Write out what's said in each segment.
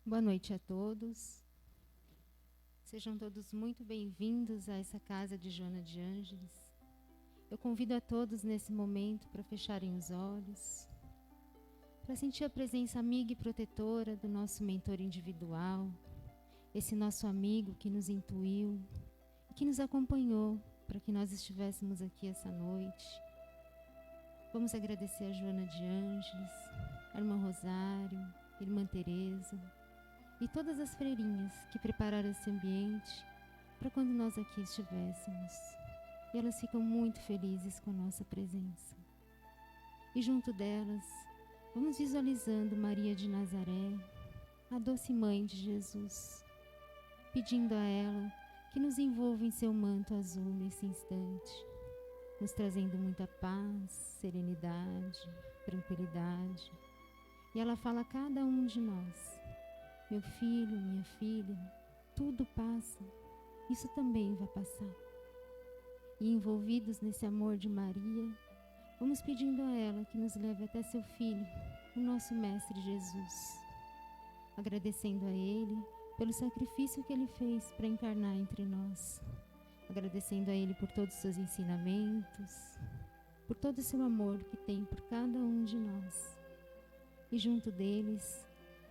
Boa noite a todos. Sejam todos muito bem-vindos a essa casa de Joana de Ângeles. Eu convido a todos nesse momento para fecharem os olhos, para sentir a presença amiga e protetora do nosso mentor individual, esse nosso amigo que nos intuiu e que nos acompanhou para que nós estivéssemos aqui essa noite. Vamos agradecer a Joana de Ângeles, a irmã Rosário, a irmã Teresa e todas as freirinhas que prepararam esse ambiente para quando nós aqui estivéssemos. E elas ficam muito felizes com a nossa presença. E junto delas, vamos visualizando Maria de Nazaré, a doce mãe de Jesus, pedindo a ela que nos envolva em seu manto azul nesse instante, nos trazendo muita paz, serenidade, tranquilidade. E ela fala a cada um de nós: meu filho, minha filha, tudo passa, isso também vai passar. E envolvidos nesse amor de Maria, vamos pedindo a ela que nos leve até seu Filho, o nosso Mestre Jesus, agradecendo a Ele pelo sacrifício que Ele fez para encarnar entre nós, agradecendo a Ele por todos os seus ensinamentos, por todo o seu amor que tem por cada um de nós. E junto deles,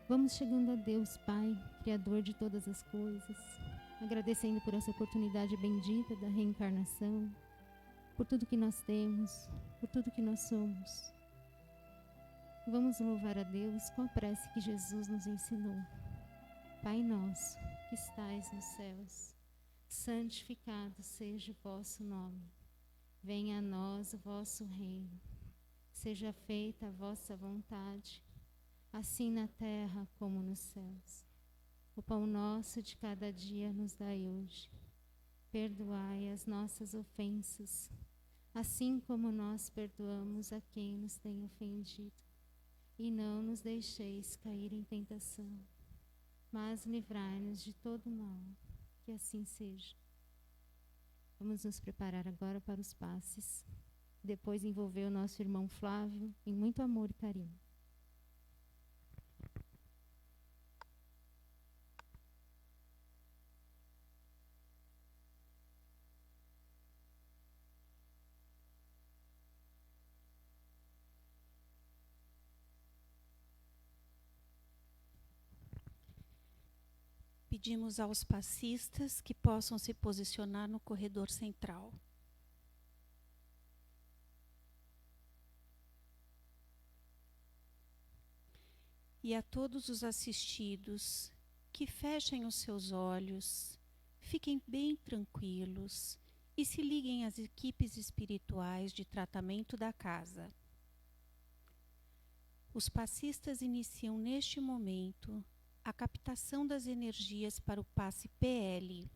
vamos chegando a Deus Pai, Criador de todas as coisas, agradecendo por essa oportunidade bendita da reencarnação, por tudo que nós temos, por tudo que nós somos. Vamos louvar a Deus com a prece que Jesus nos ensinou. Pai nosso, que estais nos céus, santificado seja o vosso nome. Venha a nós o vosso reino. Seja feita a vossa vontade, assim na terra como nos céus. O pão nosso de cada dia nos dai hoje. Perdoai as nossas ofensas, assim como nós perdoamos a quem nos tem ofendido. E não nos deixeis cair em tentação, mas livrai-nos de todo mal. Que assim seja. Vamos nos preparar agora para os passes. Depois envolver o nosso irmão Flávio em muito amor e carinho. Pedimos aos passistas que possam se posicionar no corredor central. E a todos os assistidos, que fechem os seus olhos, fiquem bem tranquilos e se liguem às equipes espirituais de tratamento da casa. Os passistas iniciam neste momento a captação das energias para o passe PL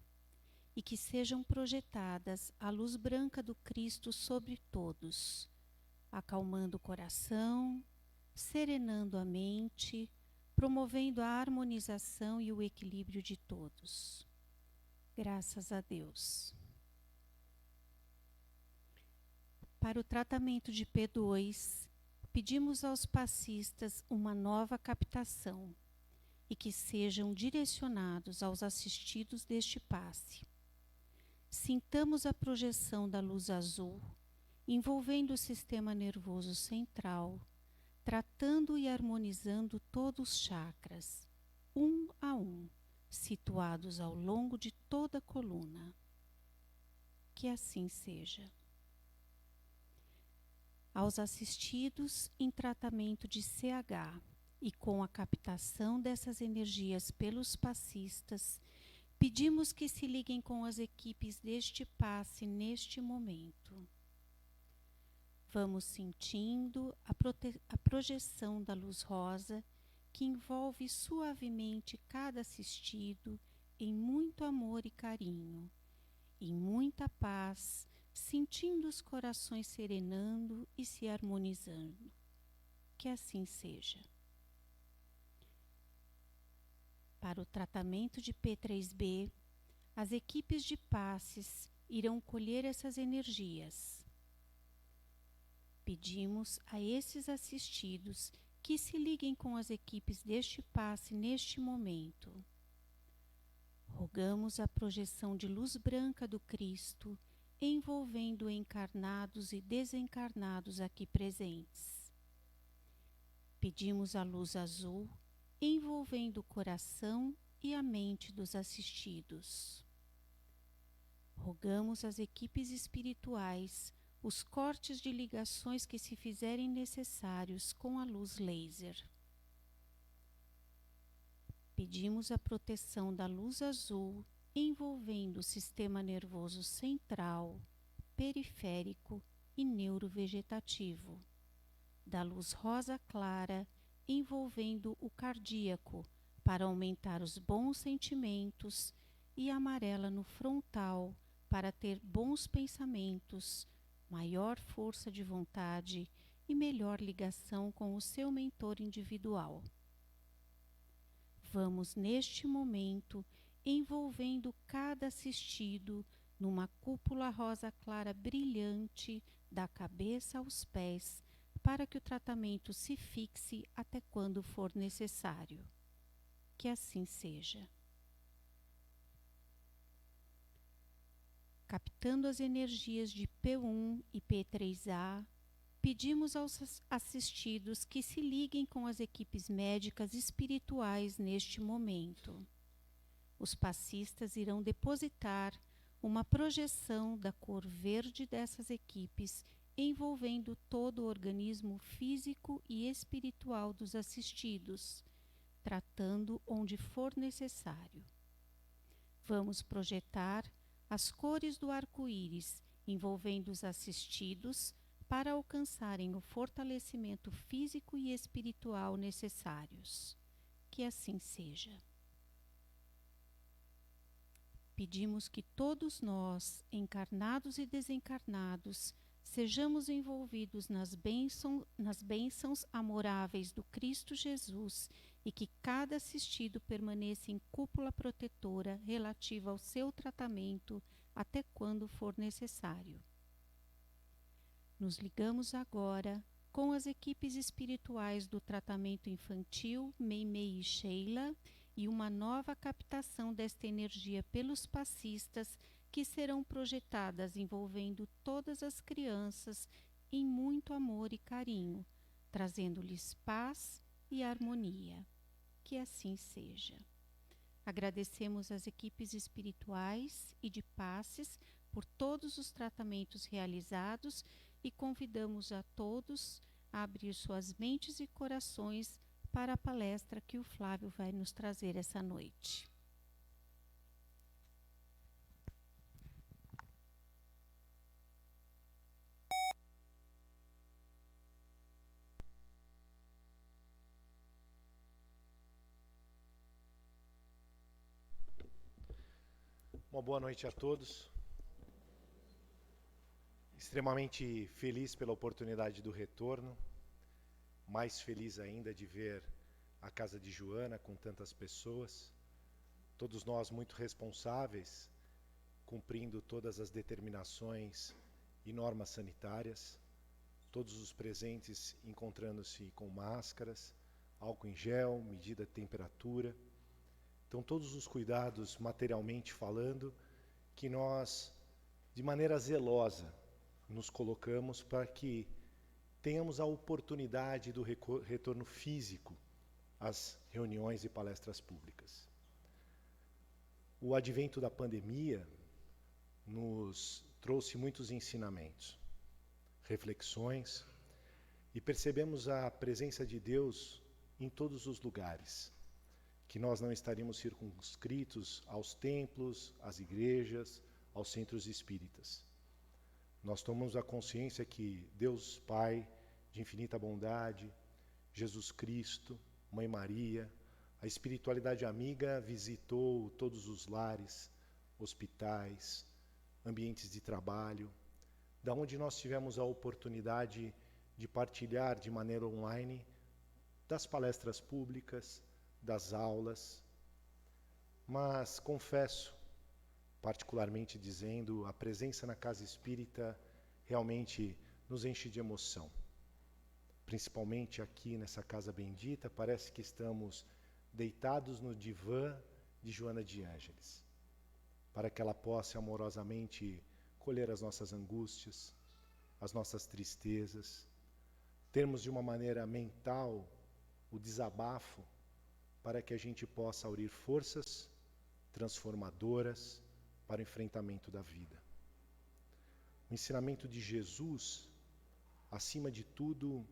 e que sejam projetadas a luz branca do Cristo sobre todos, acalmando o coração, serenando a mente, promovendo a harmonização e o equilíbrio de todos. Graças a Deus. Para o tratamento de P2, pedimos aos passistas uma nova captação e que sejam direcionados aos assistidos deste passe. Sintamos a projeção da luz azul, envolvendo o sistema nervoso central, tratando e harmonizando todos os chakras, um a um, situados ao longo de toda a coluna. Que assim seja. Aos assistidos em tratamento de CH, e com a captação dessas energias pelos passistas, pedimos que se liguem com as equipes deste passe neste momento. Vamos sentindo a projeção da luz rosa que envolve suavemente cada assistido em muito amor e carinho, em muita paz, sentindo os corações serenando e se harmonizando. Que assim seja. Para o tratamento de P3B, as equipes de passes irão colher essas energias. Pedimos a esses assistidos que se liguem com as equipes deste passe neste momento. Rogamos a projeção de luz branca do Cristo, envolvendo encarnados e desencarnados aqui presentes. Pedimos a luz azul, envolvendo o coração e a mente dos assistidos. Rogamos às equipes espirituais os cortes de ligações que se fizerem necessários com a luz laser. Pedimos a proteção da luz azul, envolvendo o sistema nervoso central, periférico e neurovegetativo, da luz rosa clara, envolvendo o cardíaco, para aumentar os bons sentimentos, e amarela no frontal, para ter bons pensamentos, maior força de vontade e melhor ligação com o seu mentor individual. Vamos, neste momento, envolvendo cada assistido numa cúpula rosa clara brilhante, da cabeça aos pés, para que o tratamento se fixe até quando for necessário. Que assim seja. Captando as energias de P1 e P3A, pedimos aos assistidos que se liguem com as equipes médicas espirituais neste momento. Os passistas irão depositar uma projeção da cor verde dessas equipes, envolvendo todo o organismo físico e espiritual dos assistidos, tratando onde for necessário. Vamos projetar as cores do arco-íris, envolvendo os assistidos, para alcançarem o fortalecimento físico e espiritual necessários. Que assim seja. Pedimos que todos nós, encarnados e desencarnados, sejamos envolvidos nas bênçãos amoráveis do Cristo Jesus e que cada assistido permaneça em cúpula protetora relativa ao seu tratamento até quando for necessário. Nos ligamos agora com as equipes espirituais do tratamento infantil Meimei e Sheila e uma nova captação desta energia pelos passistas que serão projetadas envolvendo todas as crianças em muito amor e carinho, trazendo-lhes paz e harmonia. Que assim seja. Agradecemos às equipes espirituais e de passes por todos os tratamentos realizados e convidamos a todos a abrir suas mentes e corações para a palestra que o Flávio vai nos trazer essa noite. Uma boa noite a todos. Extremamente feliz pela oportunidade do retorno, mais feliz ainda de ver a casa de Joana com tantas pessoas, todos nós muito responsáveis, cumprindo todas as determinações e normas sanitárias, todos os presentes encontrando-se com máscaras, álcool em gel, medida de temperatura. Então, todos os cuidados materialmente falando, que nós, de maneira zelosa, nos colocamos para que tenhamos a oportunidade do retorno físico às reuniões e palestras públicas. O advento da pandemia nos trouxe muitos ensinamentos, reflexões, e percebemos a presença de Deus em todos os lugares, que nós não estaríamos circunscritos aos templos, às igrejas, aos centros espíritas. Nós tomamos a consciência que Deus Pai, de infinita bondade, Jesus Cristo, Mãe Maria, a espiritualidade amiga visitou todos os lares, hospitais, ambientes de trabalho, da onde nós tivemos a oportunidade de partilhar de maneira online das palestras públicas, das aulas, mas confesso, particularmente dizendo, a presença na casa espírita realmente nos enche de emoção. principalmente aqui nessa casa bendita, parece que estamos deitados no divã de Joana de Ângeles, para que ela possa amorosamente colher as nossas angústias, as nossas tristezas, termos de uma maneira mental o desabafo, para que a gente possa aurir forças transformadoras para o enfrentamento da vida. O ensinamento de Jesus, acima de tudo,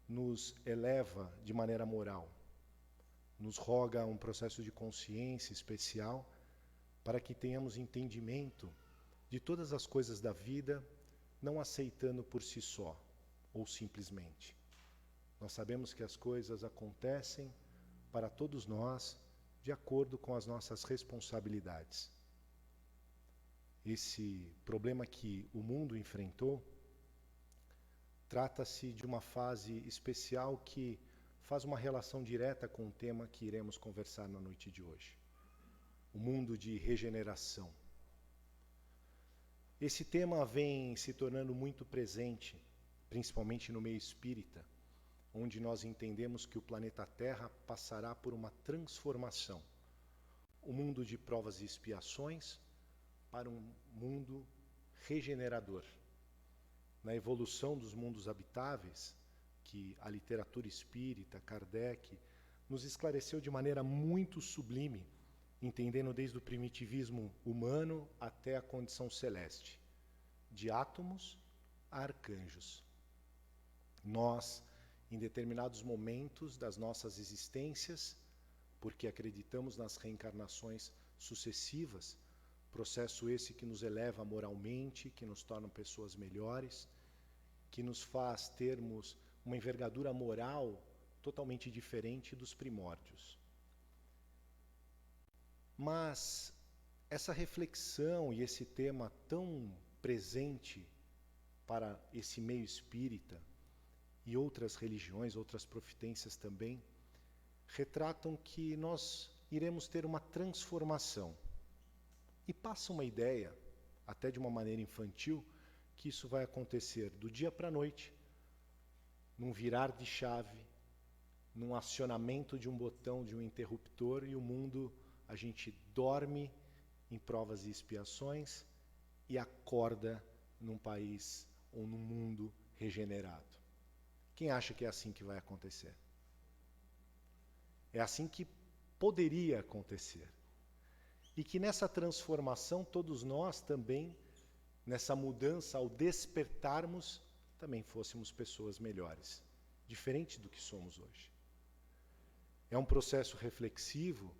nos eleva de maneira moral, nos roga um processo de consciência especial para que tenhamos entendimento de todas as coisas da vida, não aceitando por si só ou simplesmente. Nós sabemos que as coisas acontecem para todos nós de acordo com as nossas responsabilidades. Esse problema que o mundo enfrentou trata-se de uma fase especial que faz uma relação direta com o tema que iremos conversar na noite de hoje. O mundo de regeneração. Esse tema vem se tornando muito presente, principalmente no meio espírita, onde nós entendemos que o planeta Terra passará por uma transformação. O mundo de provas e expiações para um mundo regenerador. Na evolução dos mundos habitáveis, que a literatura espírita, Kardec, nos esclareceu de maneira muito sublime, entendendo desde o primitivismo humano até a condição celeste, de átomos a arcanjos. Nós, em determinados momentos das nossas existências, porque acreditamos nas reencarnações sucessivas, processo esse que nos eleva moralmente, que nos torna pessoas melhores, que nos faz termos uma envergadura moral totalmente diferente dos primórdios. Mas essa reflexão e esse tema tão presente para esse meio espírita e outras religiões, outras profitências também, retratam que nós iremos ter uma transformação. E passa uma ideia, até de uma maneira infantil, que isso vai acontecer do dia para a noite, num virar de chave, num acionamento de um botão, de um interruptor, e o mundo, a gente dorme em provas e expiações e acorda num país ou num mundo regenerado. Quem acha que é assim que vai acontecer? É assim que poderia acontecer. E que nessa transformação, todos nós também, nessa mudança, ao despertarmos, também fôssemos pessoas melhores, diferente do que somos hoje. É um processo reflexivo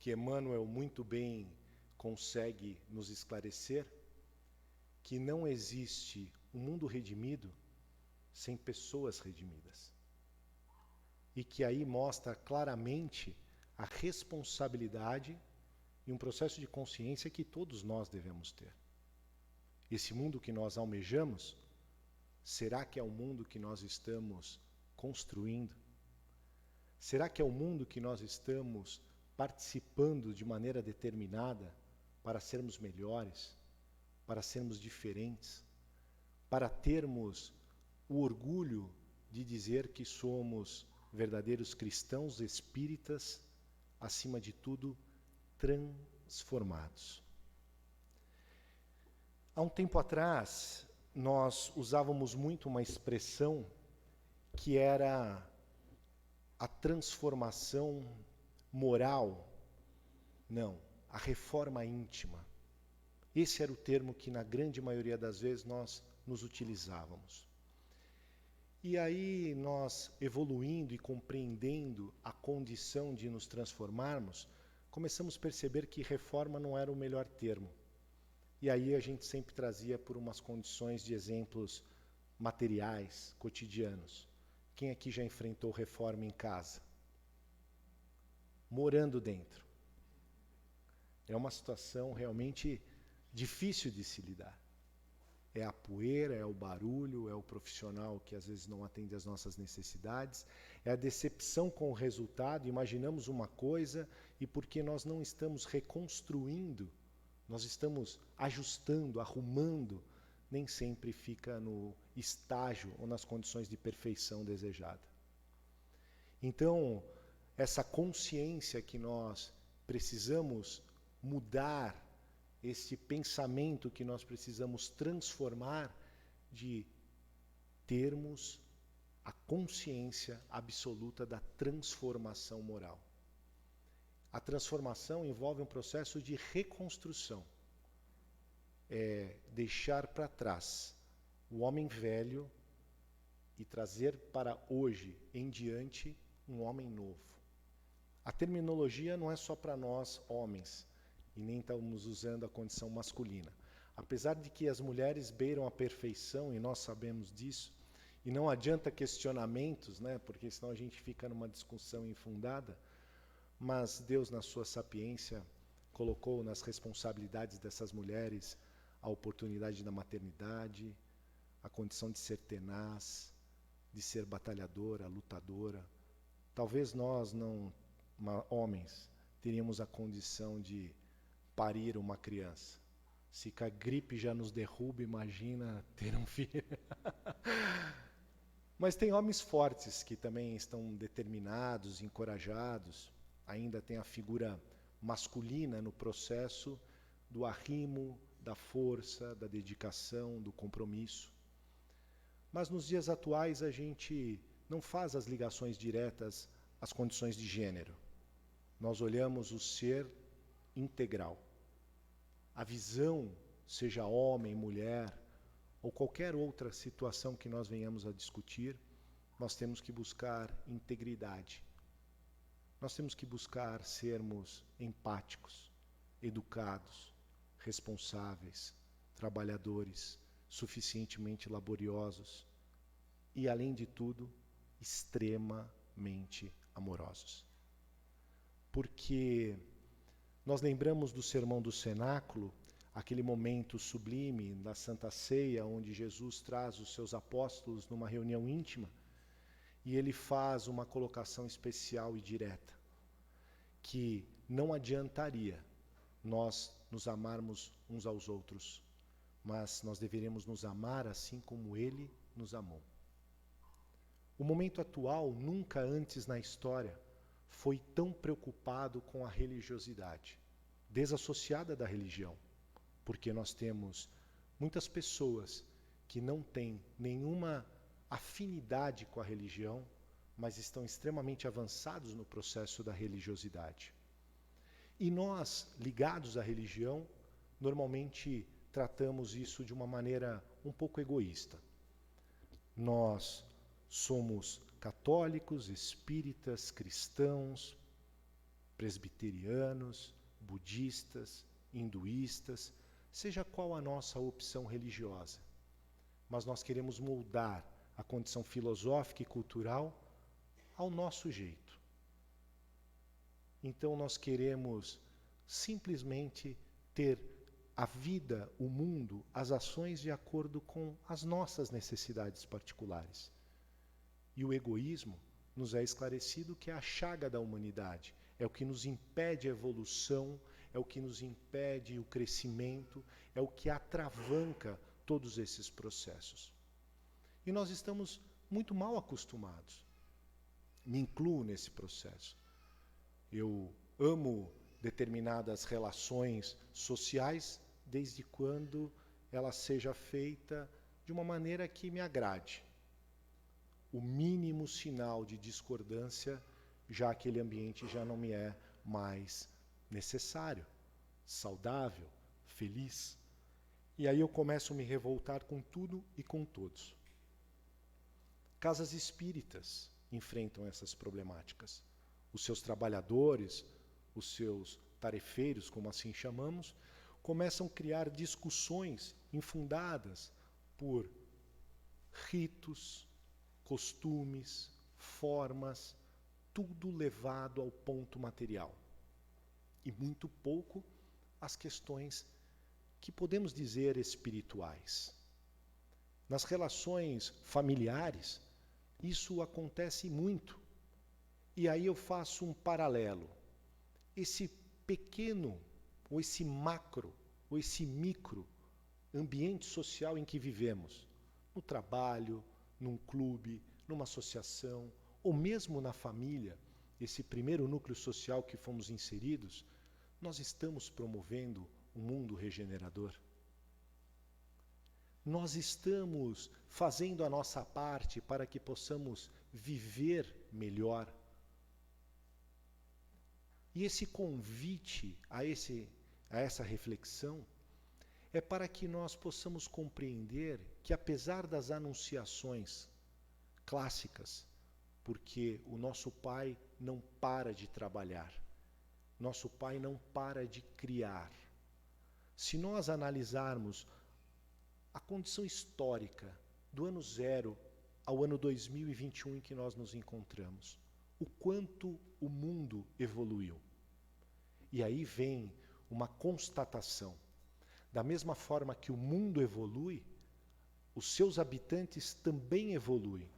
que Emmanuel muito bem consegue nos esclarecer, que não existe um mundo redimido sem pessoas redimidas. E que aí mostra claramente a responsabilidade e um processo de consciência que todos nós devemos ter. Esse mundo que nós almejamos, será que é o mundo que nós estamos construindo? Será que é o mundo que nós estamos participando de maneira determinada para sermos melhores, para sermos diferentes, para termos o orgulho de dizer que somos verdadeiros cristãos espíritas, acima de tudo, transformados? Há um tempo atrás, nós usávamos muito uma expressão que era a transformação moral, não, a reforma íntima. Esse era o termo que, na grande maioria das vezes, nós nos utilizávamos. E aí, nós, evoluindo e compreendendo a condição de nos transformarmos, começamos a perceber que reforma não era o melhor termo. E aí a gente sempre trazia por umas condições de exemplos materiais, cotidianos. Quem aqui já enfrentou reforma em casa? Morando dentro. É uma situação realmente difícil de se lidar. É a poeira, é o barulho, é o profissional que às vezes não atende às nossas necessidades, é a decepção com o resultado. Imaginamos uma coisa e porque nós não estamos reconstruindo, nós estamos ajustando, arrumando, nem sempre fica no estágio ou nas condições de perfeição desejada. Então, essa consciência que nós precisamos mudar, esse pensamento que nós precisamos transformar, de termos a consciência absoluta da transformação moral. A transformação envolve um processo de reconstrução. É deixar para trás o homem velho e trazer para hoje em diante um homem novo. A terminologia não é só para nós homens, e nem estamos usando a condição masculina. Apesar de que as mulheres beiram a perfeição, e nós sabemos disso, e não adianta questionamentos, né, porque senão a gente fica numa discussão infundada, mas Deus, na sua sapiência, colocou nas responsabilidades dessas mulheres a oportunidade da maternidade, a condição de ser tenaz, de ser batalhadora, lutadora. Talvez nós, não, homens, teríamos a condição de parir uma criança. Se a gripe já nos derruba, imagina ter um filho. Mas tem homens fortes que também estão determinados, encorajados. Ainda tem a figura masculina no processo do arrimo, da força, da dedicação, do compromisso. Mas nos dias atuais a gente não faz as ligações diretas às condições de gênero. Nós olhamos o ser integral. A visão, seja homem, mulher, ou qualquer outra situação que nós venhamos a discutir, nós temos que buscar integridade. Nós temos que buscar sermos empáticos, educados, responsáveis, trabalhadores, suficientemente laboriosos e, além de tudo, extremamente amorosos. Porque nós lembramos do Sermão do Cenáculo, aquele momento sublime da Santa Ceia, onde Jesus traz os seus apóstolos numa reunião íntima, e ele faz uma colocação especial e direta, que não adiantaria nós nos amarmos uns aos outros, mas nós deveríamos nos amar assim como ele nos amou. O momento atual, nunca antes na história, foi tão preocupado com a religiosidade, desassociada da religião, porque nós temos muitas pessoas que não têm nenhuma afinidade com a religião, mas estão extremamente avançados no processo da religiosidade. E nós, ligados à religião, normalmente tratamos isso de uma maneira um pouco egoísta. Nós somos católicos, espíritas, cristãos, presbiterianos, budistas, hinduístas, seja qual a nossa opção religiosa. Mas nós queremos moldar a condição filosófica e cultural ao nosso jeito. Então nós queremos simplesmente ter a vida, o mundo, as ações de acordo com as nossas necessidades particulares. E o egoísmo nos é esclarecido que é a chaga da humanidade, é o que nos impede a evolução, é o que nos impede o crescimento, é o que atravanca todos esses processos. E nós estamos muito mal acostumados. Me incluo nesse processo. Eu amo determinadas relações sociais desde quando ela seja feita de uma maneira que me agrade. O mínimo sinal de discordância, já aquele ambiente já não me é mais necessário, saudável, feliz. E aí eu começo a me revoltar com tudo e com todos. Casas espíritas enfrentam essas problemáticas. Os seus trabalhadores, os seus tarefeiros, como assim chamamos, começam a criar discussões infundadas por ritos, costumes, formas, tudo levado ao ponto material. E muito pouco as questões que podemos dizer espirituais. Nas relações familiares, isso acontece muito. E aí eu faço um paralelo. Esse pequeno, ou esse macro, ou esse micro ambiente social em que vivemos, no trabalho, num clube, numa associação, ou mesmo na família, esse primeiro núcleo social que fomos inseridos, nós estamos promovendo um mundo regenerador? Nós estamos fazendo a nossa parte para que possamos viver melhor? E esse convite a essa reflexão é para que nós possamos compreender que, apesar das anunciações clássicas, porque o nosso Pai não para de trabalhar, nosso Pai não para de criar. Se nós analisarmos a condição histórica do ano 0 ao ano 2021 em que nós nos encontramos, o quanto o mundo evoluiu. E aí vem uma constatação. Da mesma forma que o mundo evolui, os seus habitantes também evoluem.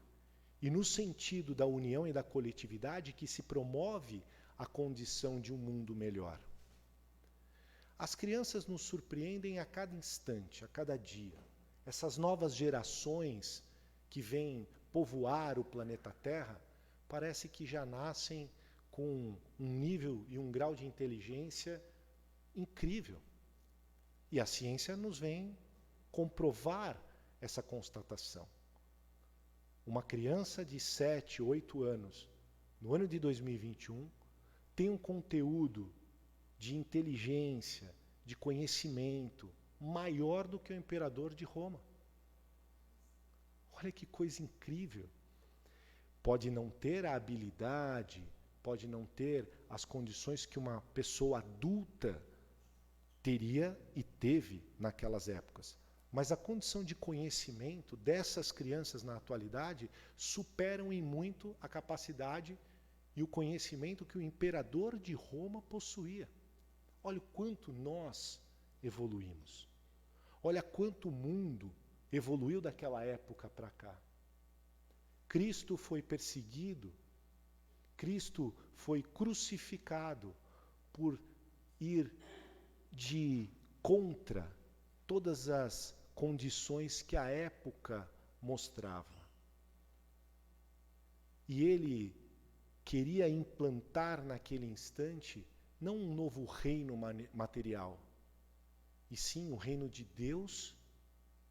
E no sentido da união e da coletividade que se promove a condição de um mundo melhor. As crianças nos surpreendem a cada instante, a cada dia. Essas novas gerações que vêm povoar o planeta Terra, parece que já nascem com um nível e um grau de inteligência incrível. E a ciência nos vem comprovar essa constatação. Uma criança de 7, 8 anos, no ano de 2021, tem um conteúdo de inteligência, de conhecimento, maior do que o imperador de Roma. Olha que coisa incrível. Pode não ter a habilidade, pode não ter as condições que uma pessoa adulta teria e teve naquelas épocas. Mas a condição de conhecimento dessas crianças na atualidade superam em muito a capacidade e o conhecimento que o imperador de Roma possuía. Olha o quanto nós evoluímos. Olha quanto o mundo evoluiu daquela época para cá. Cristo foi perseguido, Cristo foi crucificado por ir de contra todas as condições que a época mostrava. E ele queria implantar naquele instante não um novo reino material, e sim o reino de Deus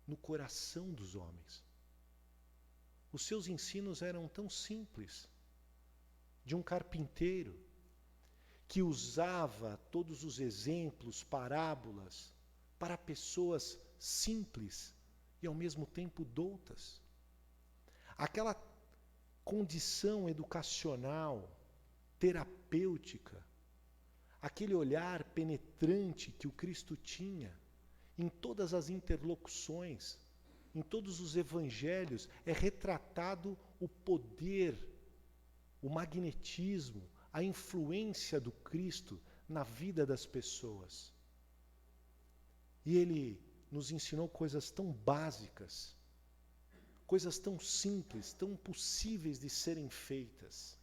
no coração dos homens. Os seus ensinos eram tão simples, de um carpinteiro que usava todos os exemplos, parábolas, para pessoas simples e ao mesmo tempo doutas. Aquela condição educacional, terapêutica, aquele olhar penetrante que o Cristo tinha em todas as interlocuções, em todos os evangelhos, é retratado o poder, o magnetismo, a influência do Cristo na vida das pessoas. E ele nos ensinou coisas tão básicas, coisas tão simples, tão possíveis de serem feitas.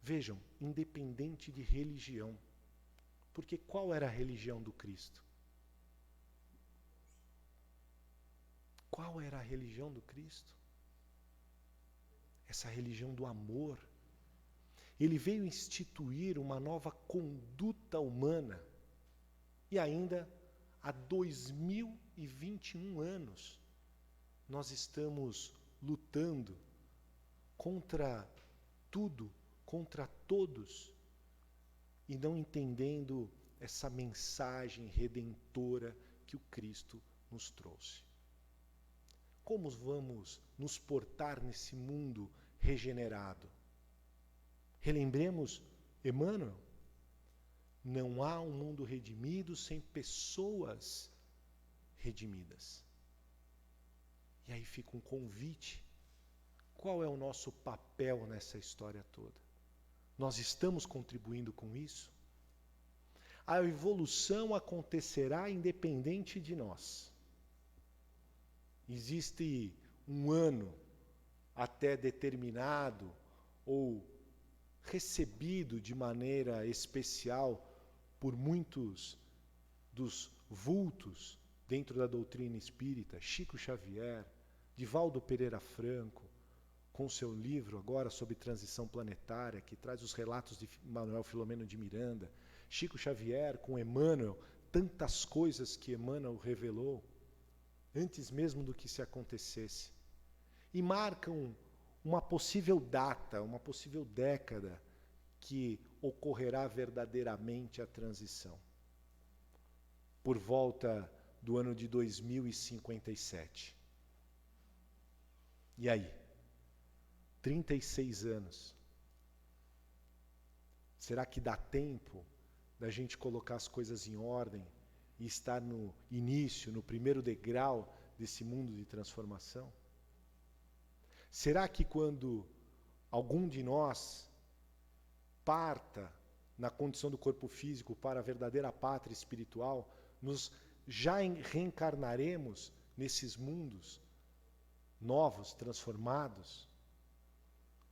Vejam, independente de religião. Porque qual era a religião do Cristo? Qual era a religião do Cristo? Essa religião do amor. Ele veio instituir uma nova conduta humana. E ainda há 2021 anos, nós estamos lutando contra tudo, contra todos, e não entendendo essa mensagem redentora que o Cristo nos trouxe. Como vamos nos portar nesse mundo regenerado? Relembremos Emmanuel. Não há um mundo redimido sem pessoas redimidas. E aí fica um convite. Qual é o nosso papel nessa história toda? Nós estamos contribuindo com isso? A evolução acontecerá independente de nós. Existe um ano até determinado ou recebido de maneira especial por muitos dos vultos dentro da doutrina espírita, Chico Xavier, Divaldo Pereira Franco, com seu livro agora sobre transição planetária, que traz os relatos de Manuel Filomeno de Miranda, Chico Xavier com Emmanuel, tantas coisas que Emmanuel revelou, antes mesmo do que se acontecesse, e marcam uma possível data, uma possível década que ocorrerá verdadeiramente a transição. Por volta do ano de 2057. E aí? 36 anos. Será que dá tempo da gente colocar as coisas em ordem e estar no início, no primeiro degrau desse mundo de transformação? Será que quando algum de nós parta na condição do corpo físico para a verdadeira pátria espiritual, nos já reencarnaremos nesses mundos novos, transformados?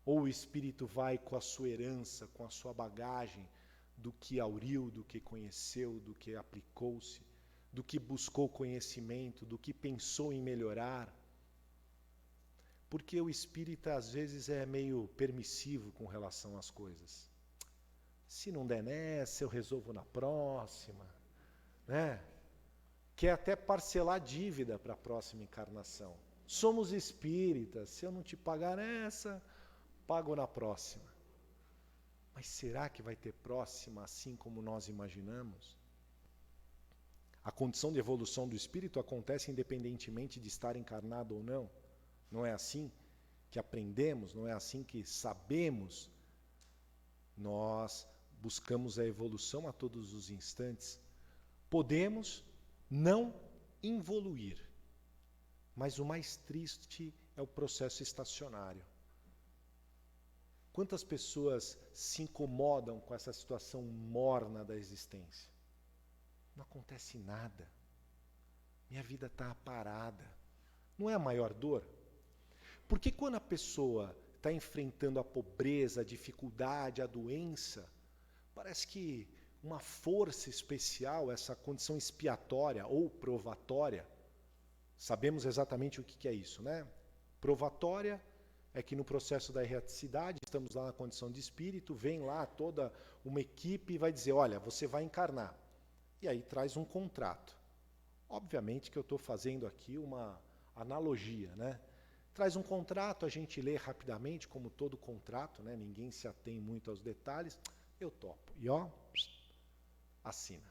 Ou o espírito vai com a sua herança, com a sua bagagem, do que auriu, do que conheceu, do que aplicou-se, do que buscou conhecimento, do que pensou em melhorar? Porque o espírita às vezes é meio permissivo com relação às coisas. Se não der nessa, eu resolvo na próxima, né? Quer até parcelar dívida para a próxima encarnação. Somos espíritas, se eu não te pagar nessa, pago na próxima. Mas será que vai ter próxima assim como nós imaginamos? A condição de evolução do espírito acontece independentemente de estar encarnado ou não. Não é assim que aprendemos, não é assim que sabemos. Nós buscamos a evolução a todos os instantes. Podemos não evoluir, mas o mais triste é o processo estacionário. Quantas pessoas se incomodam com essa situação morna da existência? Não acontece nada. Minha vida está parada. Não é a maior dor? Porque quando a pessoa está enfrentando a pobreza, a dificuldade, a doença, parece que uma força especial, essa condição expiatória ou provatória, sabemos exatamente o que é isso, né? Provatória é que no processo da erraticidade, estamos lá na condição de espírito, vem lá toda uma equipe e vai dizer, olha, você vai encarnar. E aí traz um contrato. Obviamente que eu estou fazendo aqui uma analogia, né? Traz um contrato, a gente lê rapidamente, como todo contrato, né? Ninguém se atém muito aos detalhes, eu topo. E ó, assina.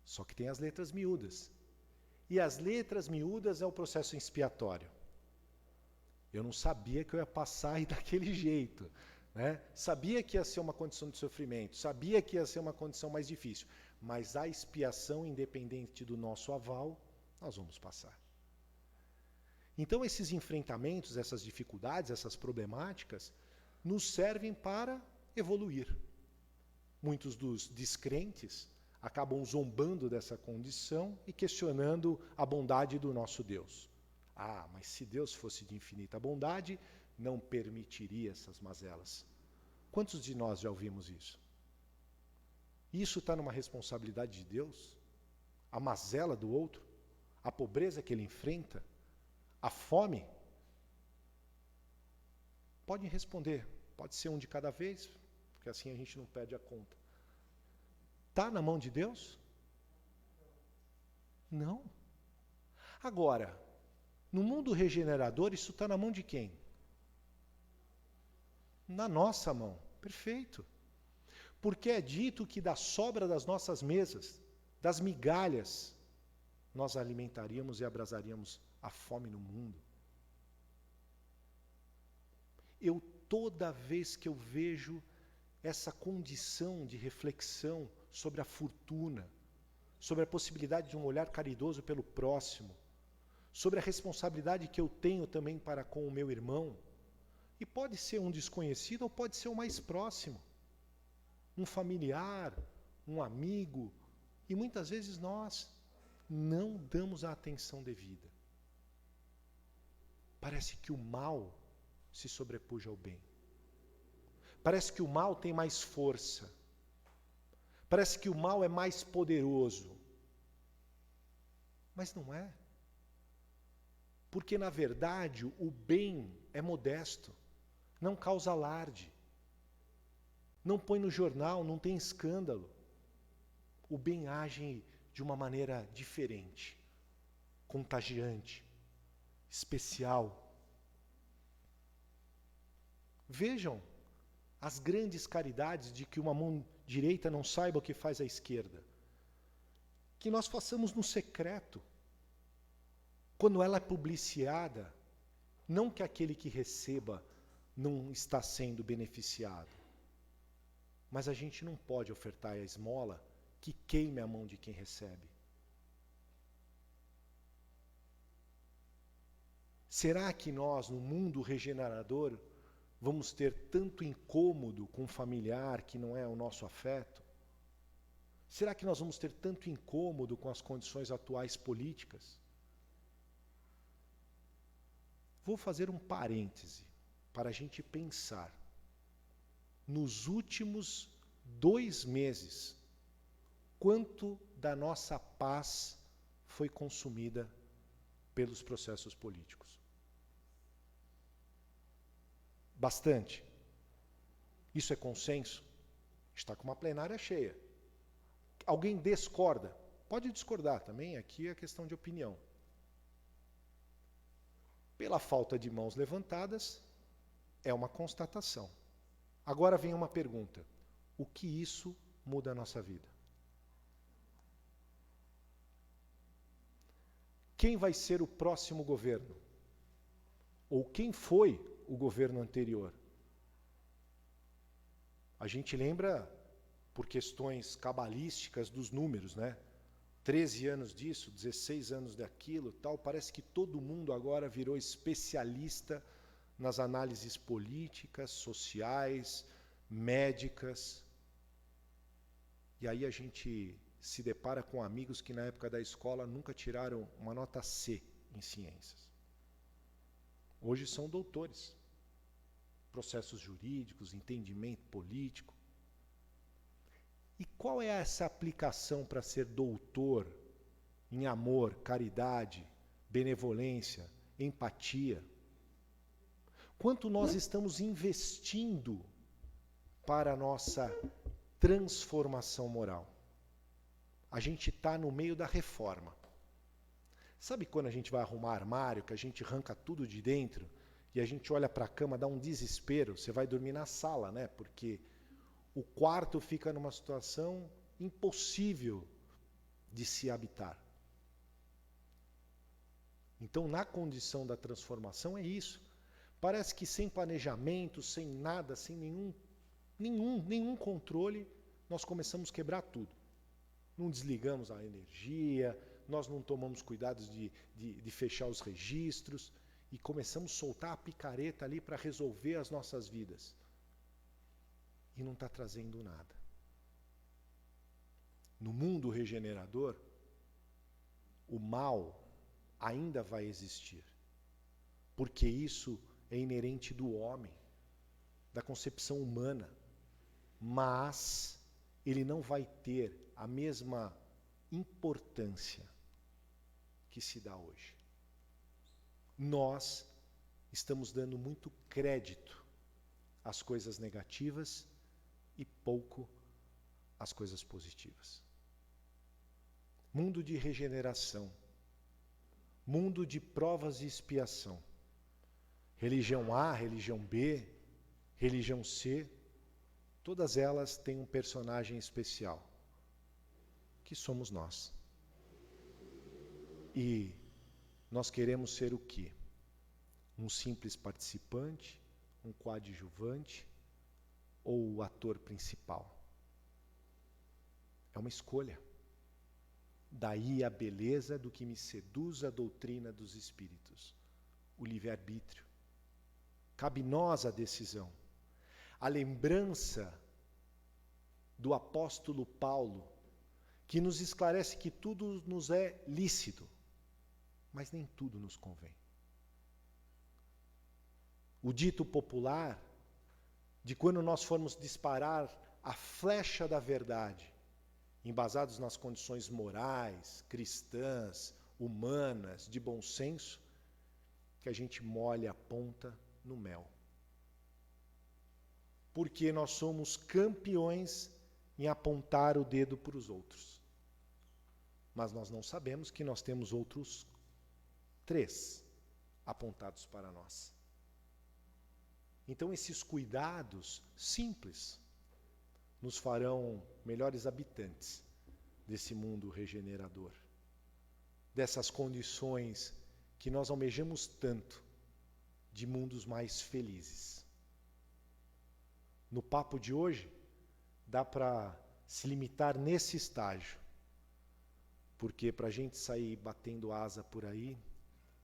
Só que tem as letras miúdas. E as letras miúdas é o processo expiatório. Eu não sabia que eu ia passar aí daquele jeito, né? Sabia que ia ser uma condição de sofrimento, sabia que ia ser uma condição mais difícil, mas a expiação, independente do nosso aval, nós vamos passar. Então esses enfrentamentos, essas dificuldades, essas problemáticas, nos servem para evoluir. Muitos dos descrentes acabam zombando dessa condição e questionando a bondade do nosso Deus. Ah, mas se Deus fosse de infinita bondade, não permitiria essas mazelas. Quantos de nós já ouvimos isso? Isso está numa responsabilidade de Deus? A mazela do outro? A pobreza que ele enfrenta? A fome? Podem responder, pode ser um de cada vez, porque assim a gente não perde a conta. Está na mão de Deus? Não. Agora, no mundo regenerador, isso está na mão de quem? Na nossa mão. Perfeito. Porque é dito que da sobra das nossas mesas, das migalhas, nós alimentaríamos e abrasaríamos a fome no mundo. Toda vez que eu vejo essa condição de reflexão sobre a fortuna, sobre a possibilidade de um olhar caridoso pelo próximo, sobre a responsabilidade que eu tenho também para com o meu irmão, e pode ser um desconhecido ou pode ser o mais próximo, um familiar, um amigo, e muitas vezes nós não damos a atenção devida. Parece que o mal se sobrepuja ao bem. Parece que o mal tem mais força. Parece que o mal é mais poderoso. Mas não é. Porque, na verdade, o bem é modesto, não causa alarde, não põe no jornal, não tem escândalo. O bem age de uma maneira diferente, contagiante, especial. Vejam as grandes caridades de que uma mão direita não saiba o que faz a esquerda. Que nós façamos no secreto. Quando ela é publicada, não que aquele que receba não está sendo beneficiado, mas a gente não pode ofertar a esmola que queime a mão de quem recebe. Será que nós, no mundo regenerador, vamos ter tanto incômodo com um familiar que não é o nosso afeto? Será que nós vamos ter tanto incômodo com as condições atuais políticas? Vou fazer um parêntese para a gente pensar. Nos últimos 2 meses, quanto da nossa paz foi consumida pelos processos políticos? Bastante. Isso é consenso? Está com uma plenária cheia. Alguém discorda? Pode discordar também, aqui é questão de opinião. Pela falta de mãos levantadas, é uma constatação. Agora vem uma pergunta: o que isso muda a nossa vida? Quem vai ser o próximo governo? Ou quem foi o governo anterior? A gente lembra, por questões cabalísticas, dos números, né? 13 anos disso, 16 anos daquilo, tal. Parece que todo mundo agora virou especialista nas análises políticas, sociais, médicas. E aí a gente se depara com amigos que na época da escola nunca tiraram uma nota C em ciências. Hoje são doutores. Processos jurídicos, entendimento político. E qual é essa aplicação para ser doutor em amor, caridade, benevolência, empatia? Quanto nós estamos investindo para a nossa transformação moral? A gente está no meio da reforma. Sabe quando a gente vai arrumar armário, que a gente arranca tudo de dentro e a gente olha para a cama, dá um desespero? Você vai dormir na sala, né? Porque o quarto fica numa situação impossível de se habitar. Então, na condição da transformação é isso. Parece que sem planejamento, sem nada, sem nenhum controle, nós começamos a quebrar tudo. Não desligamos a energia, nós não tomamos cuidados de fechar os registros e começamos a soltar a picareta ali para resolver as nossas vidas. E não está trazendo nada. No mundo regenerador, o mal ainda vai existir, porque isso é inerente do homem, da concepção humana, mas ele não vai ter a mesma importância que se dá hoje. Nós estamos dando muito crédito às coisas negativas e pouco às coisas positivas. Mundo de regeneração, mundo de provas e expiação. Religião A, religião B, religião C, todas elas têm um personagem especial, que somos nós. E nós queremos ser o quê? Um simples participante, um coadjuvante ou o ator principal? É uma escolha. Daí a beleza do que me seduz a doutrina dos espíritos, o livre-arbítrio. Cabe nós a decisão. A lembrança do apóstolo Paulo, que nos esclarece que tudo nos é lícito, mas nem tudo nos convém. O dito popular de quando nós formos disparar a flecha da verdade, embasados nas condições morais, cristãs, humanas, de bom senso, que a gente molhe a ponta no mel. Porque nós somos campeões em apontar o dedo para os outros. Mas nós não sabemos que nós temos outros 3 apontados para nós. Então esses cuidados simples nos farão melhores habitantes desse mundo regenerador, dessas condições que nós almejamos tanto, de mundos mais felizes. No papo de hoje, dá para se limitar nesse estágio, porque para a gente sair batendo asa por aí,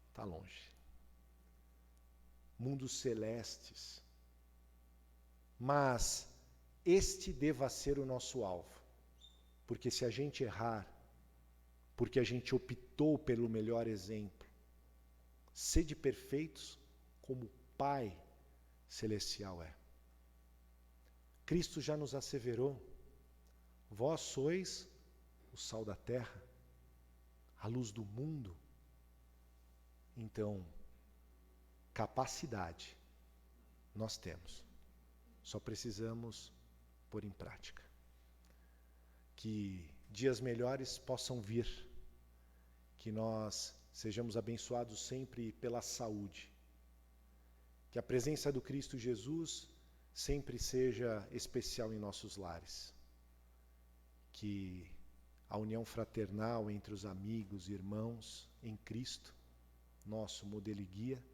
está longe. Mundos celestes. Mas este deva ser o nosso alvo, porque se a gente errar, porque a gente optou pelo melhor exemplo, sede perfeitos como o Pai Celestial é. Cristo já nos asseverou: vós sois o sal da terra, a luz do mundo. Então, capacidade nós temos, só precisamos pôr em prática. Que dias melhores possam vir, que nós sejamos abençoados sempre pela saúde, que a presença do Cristo Jesus sempre seja especial em nossos lares, que a união fraternal entre os amigos e irmãos em Cristo, nosso modelo e guia,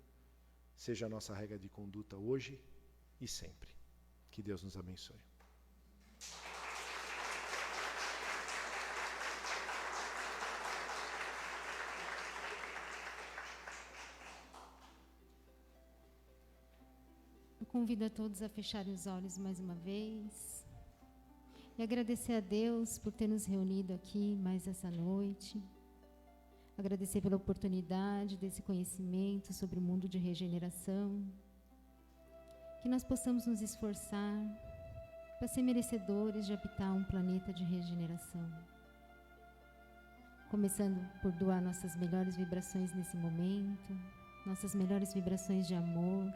seja a nossa regra de conduta hoje e sempre. Que Deus nos abençoe. Eu convido a todos a fecharem os olhos mais uma vez e agradecer a Deus por ter nos reunido aqui mais essa noite. Agradecer pela oportunidade desse conhecimento sobre o mundo de regeneração. Que nós possamos nos esforçar para ser merecedores de habitar um planeta de regeneração. Começando por doar nossas melhores vibrações nesse momento, nossas melhores vibrações de amor,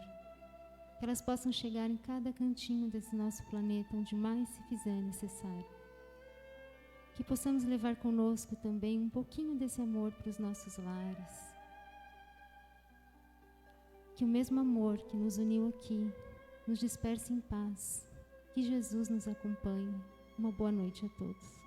que elas possam chegar em cada cantinho desse nosso planeta onde mais se fizer necessário. Que possamos levar conosco também um pouquinho desse amor para os nossos lares. Que o mesmo amor que nos uniu aqui nos disperse em paz. Que Jesus nos acompanhe. Uma boa noite a todos.